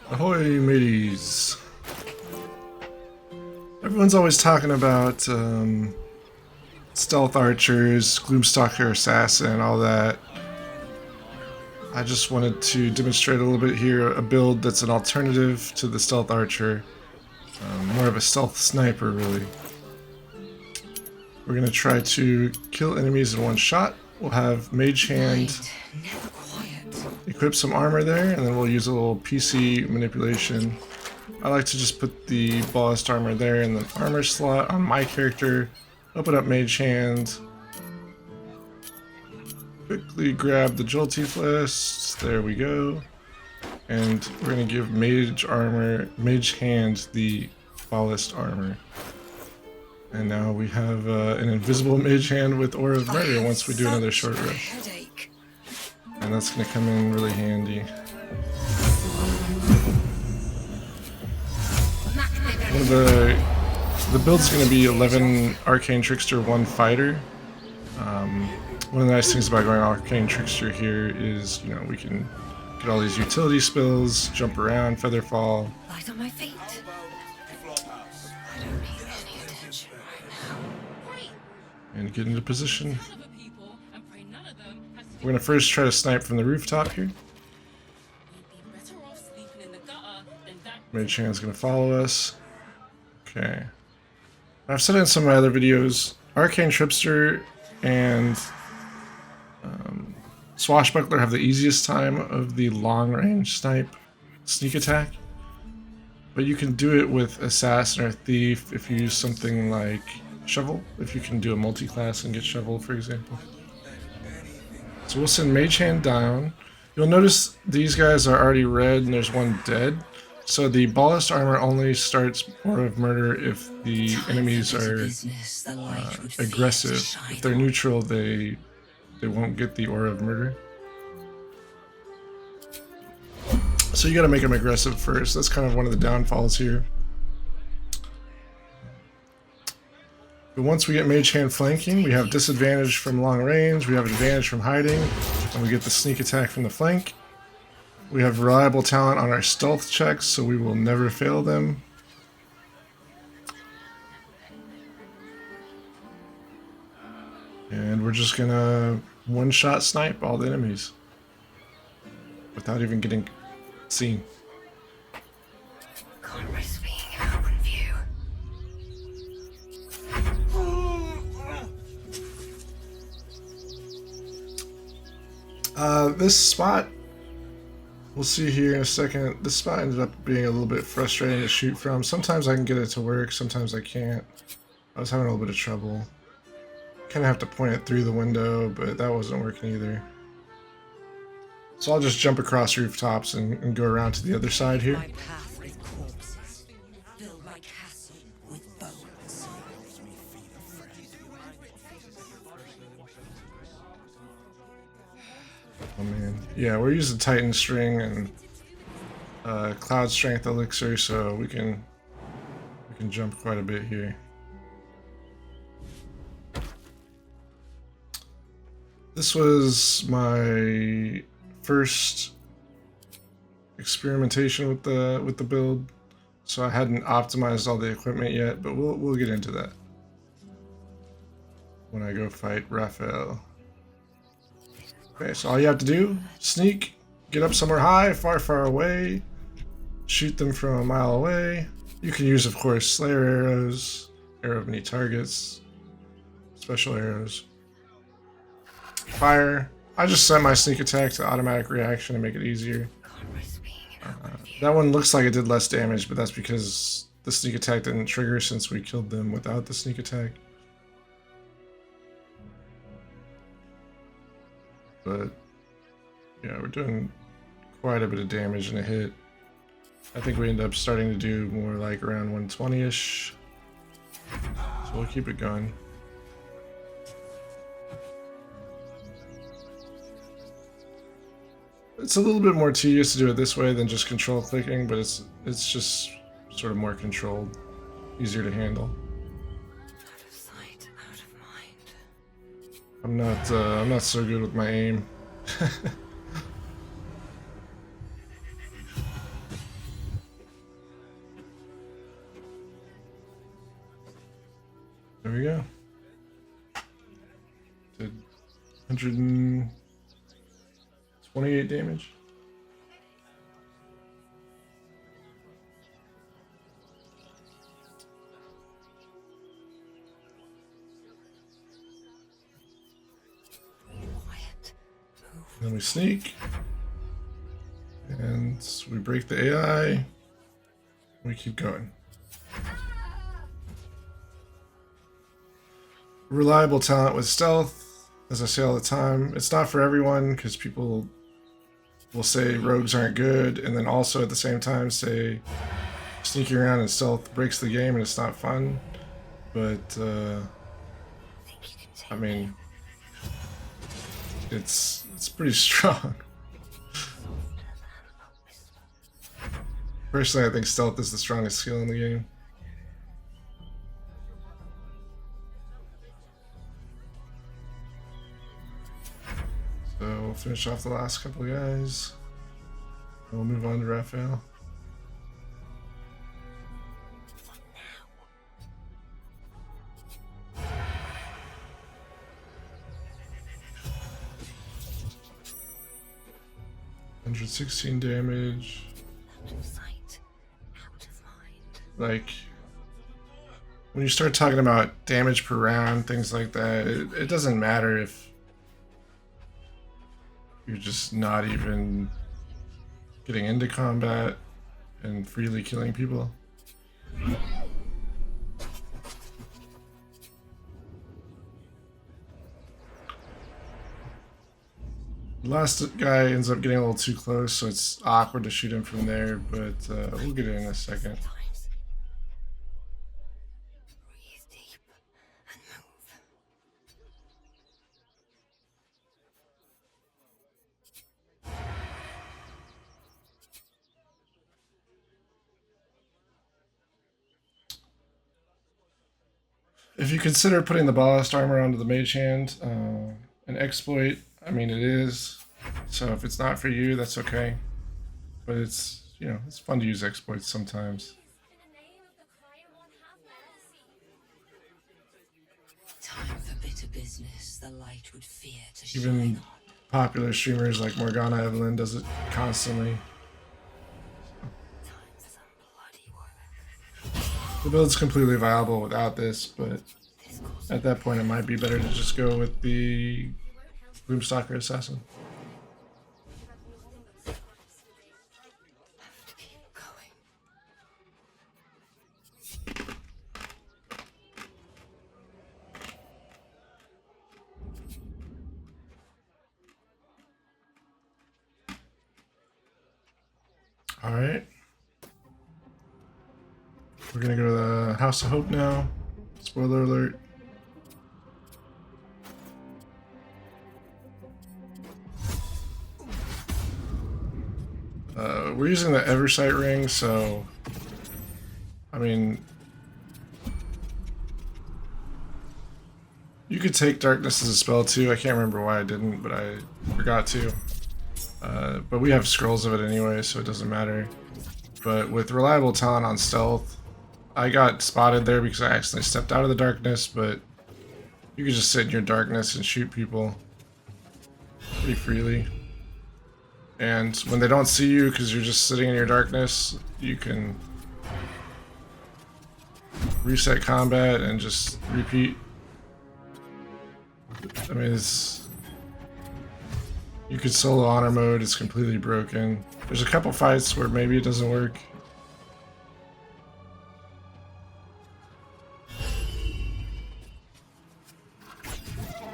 Ahoy, mateys! Everyone's always talking about stealth archers, gloomstalker assassin, all that. I just wanted to demonstrate a little bit here a build that's an alternative to the stealth archer. More of a stealth sniper, really. We're going to try to kill enemies in one shot. We'll have Mage Hand, equip some armor there, and then we'll use a little PC manipulation. I like to just put the Bhaalist armor there in the armor slot on my character, open up Mage Hand, quickly grab the Jolty Fist, there we go, and we're going to give Mage Hand the Bhaalist armor. And now we have an invisible Mage Hand with Aura of Murder once we do another short rest. And that's going to come in really handy. One of the build's going to be 11 Arcane Trickster, 1 Fighter. One of the nice things about going Arcane Trickster here is, you know, we can get all these utility spells, jump around, feather fall. Light on my feet. I don't need any attention right now. And get into position. We're going to first try to snipe from the rooftop here. Mage Hand's going to follow us. Okay. I've said in some of my other videos, Arcane Trickster and Swashbuckler have the easiest time of the long-range sneak attack. But you can do it with Assassin or Thief if you use something like Shovel, if you can do a multi-class and get Shovel, for example. So we'll send Mage Hand down. You'll notice these guys are already red and there's one dead. So the Bhaalist armor only starts Aura of Murder if the enemies are aggressive. If they're neutral, they won't get the Aura of Murder. So you gotta make them aggressive first. That's kind of one of the downfalls here. But once we get Mage Hand flanking, we have disadvantage from long range, we have advantage from hiding, and we get the sneak attack from the flank. We have reliable talent on our stealth checks, so we will never fail them. And we're just gonna one-shot snipe all the enemies without even getting seen. Can't risk being in open view. This spot, we'll see here in a second, this spot ended up being a little bit frustrating to shoot from. Sometimes I can get it to work, sometimes I can't. I was having a little bit of trouble. Kind of have to point it through the window, but that wasn't working either. So I'll just jump across rooftops and go around to the other side here. My path with corpses. Build my castle with bones. Oh man, yeah, we're using Titan String and Cloud Strength Elixir, so we can jump quite a bit here. This was my first experimentation with the build, so I hadn't optimized all the equipment yet, but we'll get into that when I go fight Raphael. Okay, so all you have to do, sneak, get up somewhere high, far, far away, shoot them from a mile away. You can use, of course, Slayer arrows, arrow of many targets, special arrows. Fire. I just set my sneak attack to automatic reaction to make it easier. That one looks like it did less damage, but that's because the sneak attack didn't trigger since we killed them without the sneak attack. But yeah, we're doing quite a bit of damage in a hit. I think we end up starting to do more like around 120-ish. So we'll keep it going. It's a little bit more tedious to do it this way than just control clicking, but it's just sort of more controlled, easier to handle. Out of sight, out of mind. I'm not so good with my aim. There we go. Did 128 damage. Then we sneak. And we break the AI. We keep going. Reliable talent with stealth. As I say all the time, it's not for everyone because people will say rogues aren't good, and then also at the same time say sneaking around and stealth breaks the game and it's not fun. But I mean, it's pretty strong. Personally, I think stealth is the strongest skill in the game. So we'll finish off the last couple of guys. We'll move on to Raphael. $116 damage. Like, when you start talking about damage per round, things like that, it doesn't matter if you're just not even getting into combat and freely killing people. The last guy ends up getting a little too close, so it's awkward to shoot him from there, but we'll get it in a second. If you consider putting the Bhaalist armor onto the mage hand, an exploit, I mean it is, so if it's not for you, that's okay. But it's, you know, it's fun to use exploits sometimes. Time for bitter business, the light would fear to Even shine. popular streamers like Morgana Evelyn does it constantly. Time for some bloody work. The build's completely viable without this, but at that point it might be better to just go with the Gloomstalker Assassin. Have to keep going. Alright. We're gonna go to the House of Hope now. Spoiler alert. We're using the Eversight ring, so I mean, you could take Darkness as a spell too. I can't remember why I didn't, but I forgot to. But we have scrolls of it anyway, so it doesn't matter. But with reliable talent on stealth, I got spotted there because I accidentally stepped out of the darkness, but you can just sit in your darkness and shoot people pretty freely. And when they don't see you because you're just sitting in your darkness, you can reset combat and just repeat. I mean, you could solo honor mode, it's completely broken. There's a couple fights where maybe it doesn't work.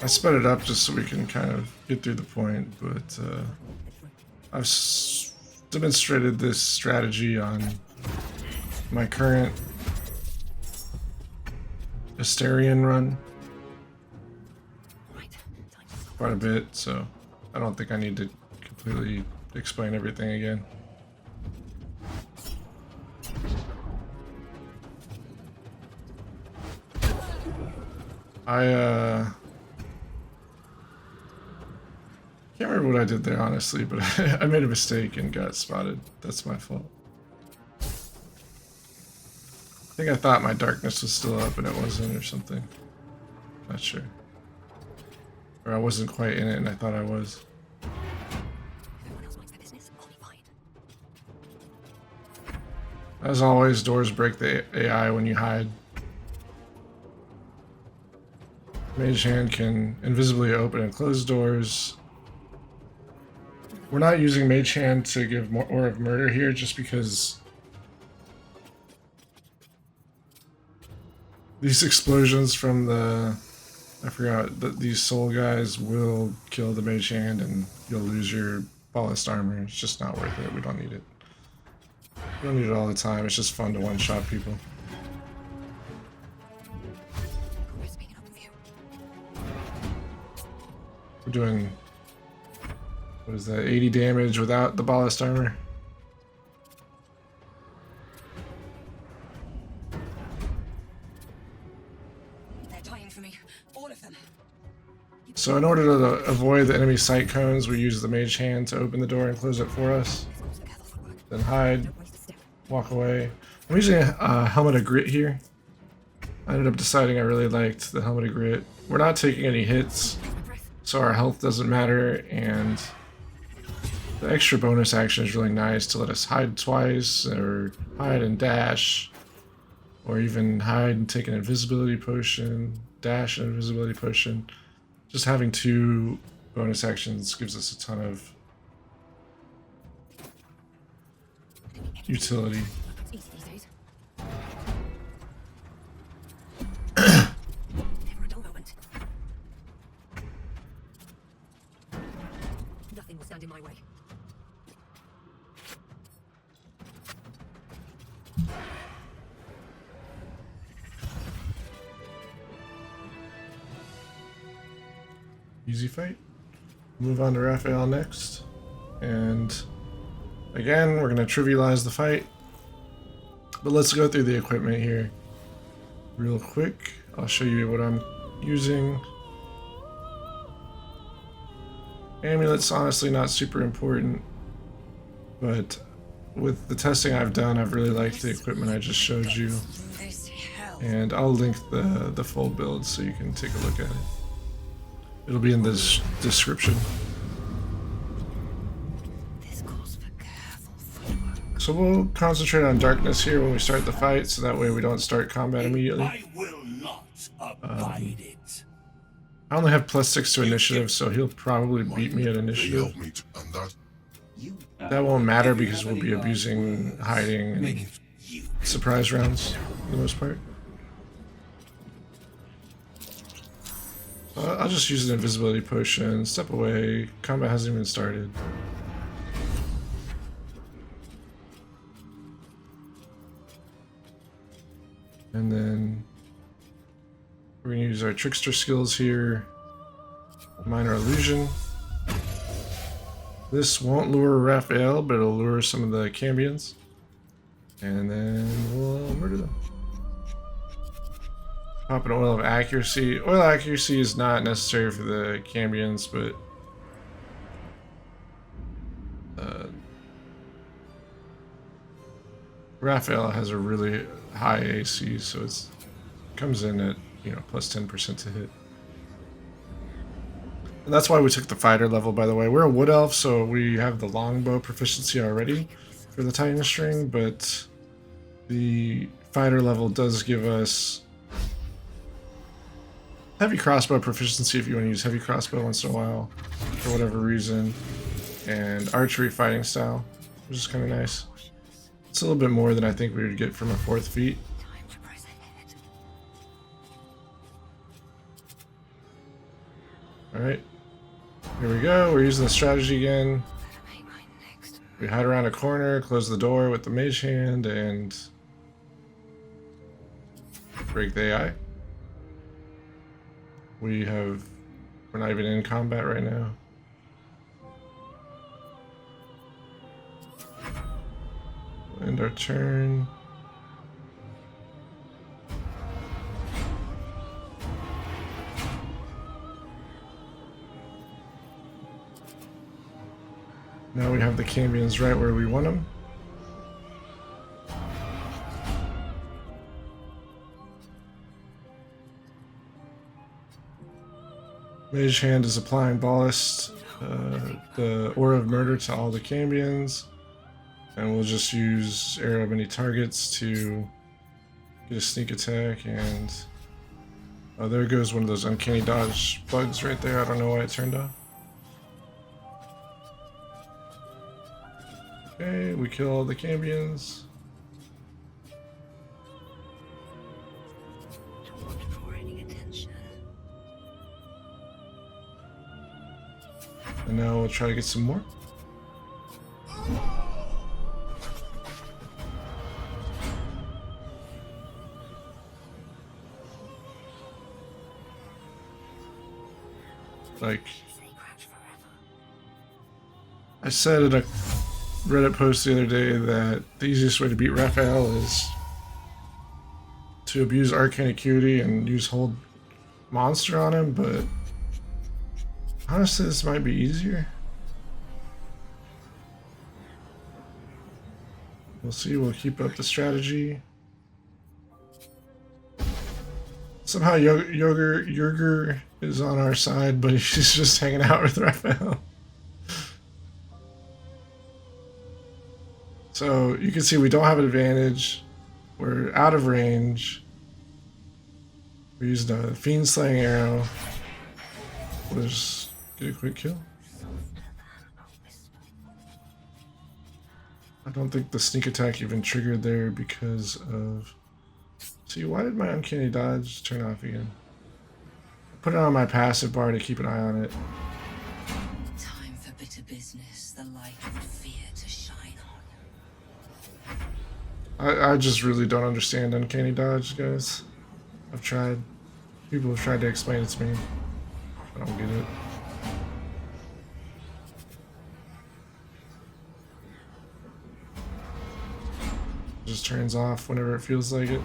I sped it up just so we can kind of get through the point, but I've demonstrated this strategy on my current Asterian run quite a bit, so I don't think I need to completely explain everything again. Can't remember what I did there, honestly, but I made a mistake and got spotted. That's my fault. I think I thought my darkness was still up and it wasn't or something. Not sure. Or I wasn't quite in it and I thought I was. If everyone else minds their business, I'll be fine. As always, doors break the AI when you hide. Mage Hand can invisibly open and close doors. We're not using Mage Hand to give more of murder here just because these explosions from the, I forgot, these soul guys will kill the Mage Hand and you'll lose your Bhaalist armor. It's just not worth it. We don't need it. We don't need it all the time. It's just fun to one-shot people. We're doing, what is that, 80 damage without the Bhaalist armor. They're dying for me. All of them. So in order to avoid the enemy sight cones, we use the Mage Hand to open the door and close it for us. Then hide, walk away. I'm using a Helmet of Grit here. I ended up deciding I really liked the Helmet of Grit. We're not taking any hits, so our health doesn't matter, and the extra bonus action is really nice to let us hide twice, or hide and dash, or even hide and take an invisibility potion, dash an invisibility potion. Just having 2 bonus actions gives us a ton of utility. It's easy these days. Never a dull moment. Nothing will stand in my way. Easy fight. Move on to Raphael next. And again, we're going to trivialize the fight. But let's go through the equipment here real quick. I'll show you what I'm using. Amulets, honestly, not super important. But with the testing I've done, I've really liked the equipment I just showed you. This hell. And I'll link the full build so you can take a look at it. It'll be in this description. This calls for careful footwork. So we'll concentrate on darkness here when we start the fight, so that way we don't start combat immediately. I will not abide it. I only have +6 to initiative, so he'll probably beat me at initiative. That won't matter because we'll be abusing hiding and surprise rounds for the most part. I'll just use an invisibility potion, step away, combat hasn't even started. And then we're going to use our trickster skills here. Minor illusion. This won't lure Raphael, but it'll lure some of the Cambions. And then we'll murder them. Pop an oil of accuracy. Oil accuracy is not necessary for the Cambions, but Raphael has a really high AC, so it comes in at, you know, plus 10% to hit. And that's why we took the fighter level, by the way. We're a wood elf, so we have the longbow proficiency already for the Titan string, but the fighter level does give us heavy crossbow proficiency if you want to use heavy crossbow once in a while for whatever reason, and archery fighting style, which is kind of nice. It's a little bit more than I think we would get from a 4th feat. Time to press ahead. Alright, here we go. We're using the strategy again. Better make my next move. We hide around a corner, close the door with the mage hand, and break the AI. We're not even in combat right now. We'll end our turn. Now we have the Cambions right where we want them. Mage Hand is applying Bhaalist, the Aura of Murder to all the Cambions. And we'll just use Arrow of any targets to get a sneak attack. And oh, there goes one of those uncanny dodge bugs right there. I don't know why it turned off. Okay, we kill all the Cambions. And now we'll try to get some more. Like I said in a Reddit post the other day that the easiest way to beat Raphael is to abuse Arcane Acuity and use Hold Monster on him, but honestly this might be easier. We'll see, we'll keep up the strategy. Somehow Yurger is on our side, but he's just hanging out with Raphael. So you can see we don't have an advantage. We're out of range. We used a Fiend Slaying Arrow. We'll just get a quick kill. I don't think the sneak attack even triggered there because of... See, why did my Uncanny Dodge turn off again? Put it on my passive bar to keep an eye on it. Time for bitter business, the light would fear to shine on. I just really don't understand Uncanny Dodge, guys. I've tried. People have tried to explain it to me. I don't get it. It just turns off whenever it feels like it.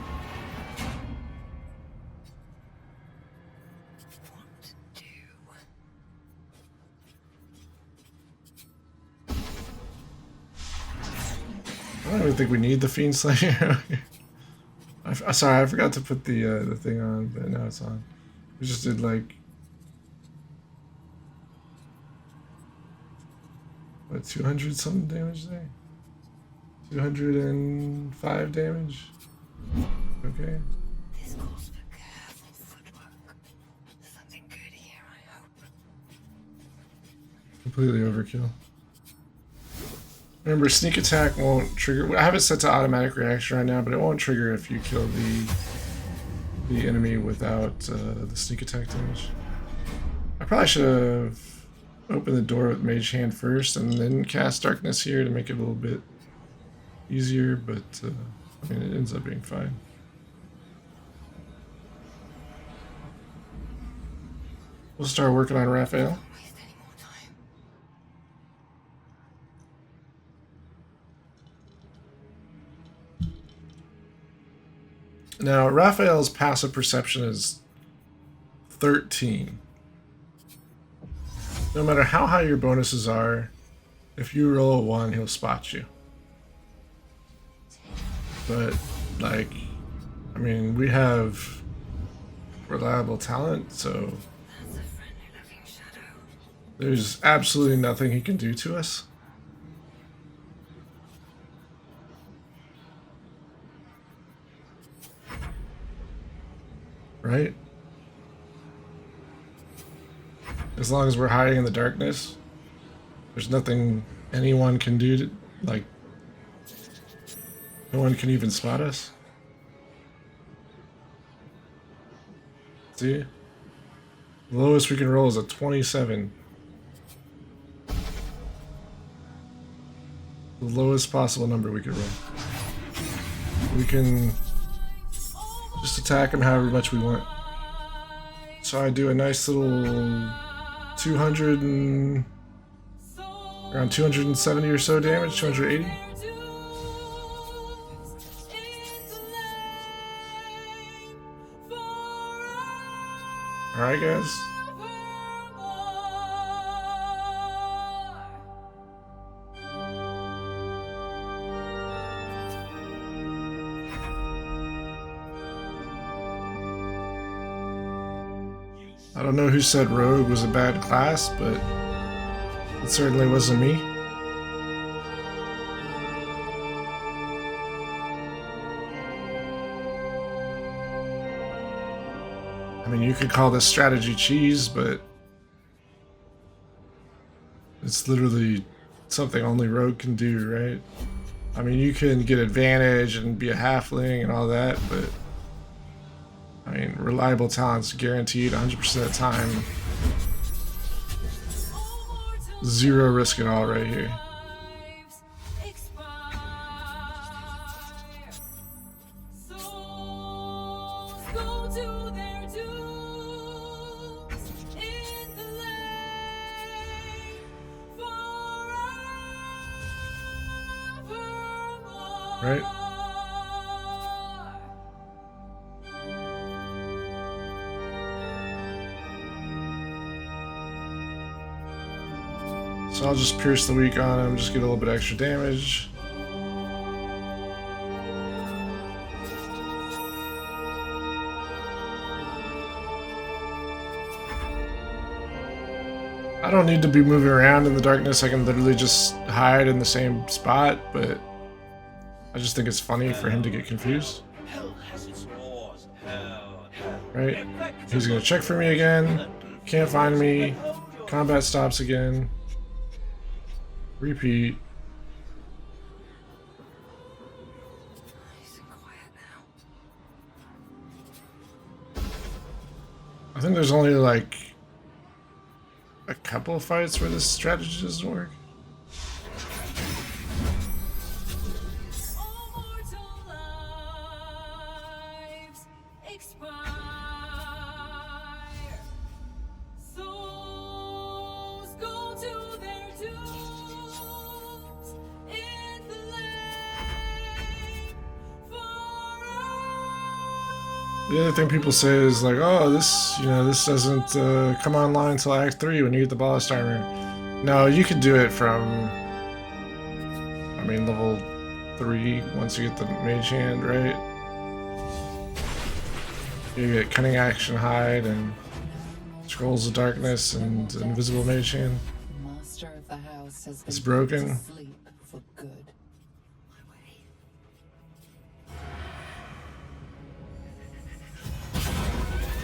I don't even think we need the Fiend Slayer. Sorry, I forgot to put the thing on, but now it's on. We just did like what, 200 something damage there? 205 damage? Okay. This calls for careful footwork. Something good here, I hope. Completely overkill. Remember, sneak attack won't trigger. I have it set to automatic reaction right now, but it won't trigger if you kill the enemy without the sneak attack damage. I probably should have opened the door with Mage Hand first and then cast Darkness here to make it a little bit easier, but I mean, it ends up being fine. We'll start working on Raphael. Now, Raphael's passive perception is 13. No matter how high your bonuses are, if you roll a 1, he'll spot you. But, like, I mean, we have reliable talent, so there's absolutely nothing he can do to us. Right? As long as we're hiding in the darkness, there's nothing anyone can do to, like, no one can even spot us. See? The lowest we can roll is a 27. The lowest possible number we can roll. We can just attack him however much we want. So I do a nice little 200 and around 270 or so damage, 280. Alright, guys. I don't know who said rogue was a bad class, but it certainly wasn't me. I mean, you could call this strategy cheese, but it's literally something only rogue can do, right? I mean, you can get advantage and be a halfling and all that, but I mean, reliable talent's guaranteed 100% of the time. Zero risk at all right here. Right? So I'll just pierce the weak on him, just get a little bit extra damage. I don't need to be moving around in the darkness, I can literally just hide in the same spot, but I just think it's funny for him to get confused. Right? He's gonna check for me again. Can't find me. Combat stops again. Repeat. I think there's only like a couple of fights where this strategy doesn't work. The other thing people say is like, oh, this, this doesn't come online until Act 3 when you get the Bhaalist armor. No, you can do it from, I mean, level 3 once you get the mage hand, right? You get Cunning Action Hide and Scrolls of Darkness and Invisible Mage Hand. Master of the house has It's been put to broken. sleep for good.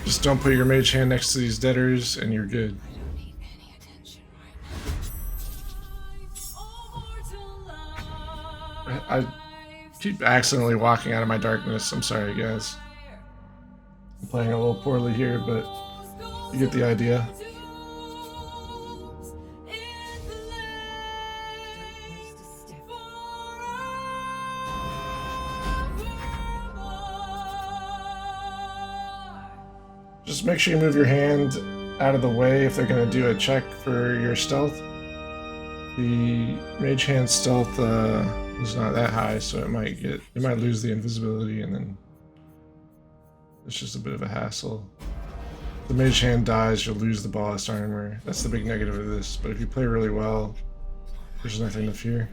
Just don't put your mage hand next to these deaders and you're good. I don't need any attention right now. I keep accidentally walking out of my darkness. I'm sorry, guys. I'm playing a little poorly here, but you get the idea. Just make sure you move your hand out of the way if they're going to do a check for your stealth. The mage hand stealth is not that high, so it might lose the invisibility, and then it's just a bit of a hassle. If the mage hand dies, you'll lose the Bhaalist armor. That's the big negative of this, but if you play really well, there's nothing to fear.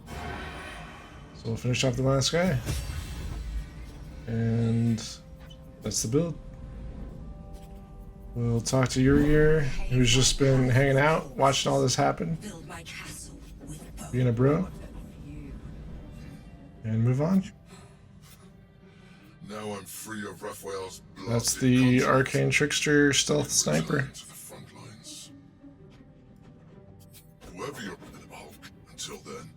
So we'll finish off the last guy. And that's the build. We'll talk to Uriger, who's just been hanging out, watching all this happen, being a bro, and move on. Now I'm free of Raphael's blood. That's the Arcane Trickster Stealth Sniper. To the front lines. Whoever you're, Hulk. Until then,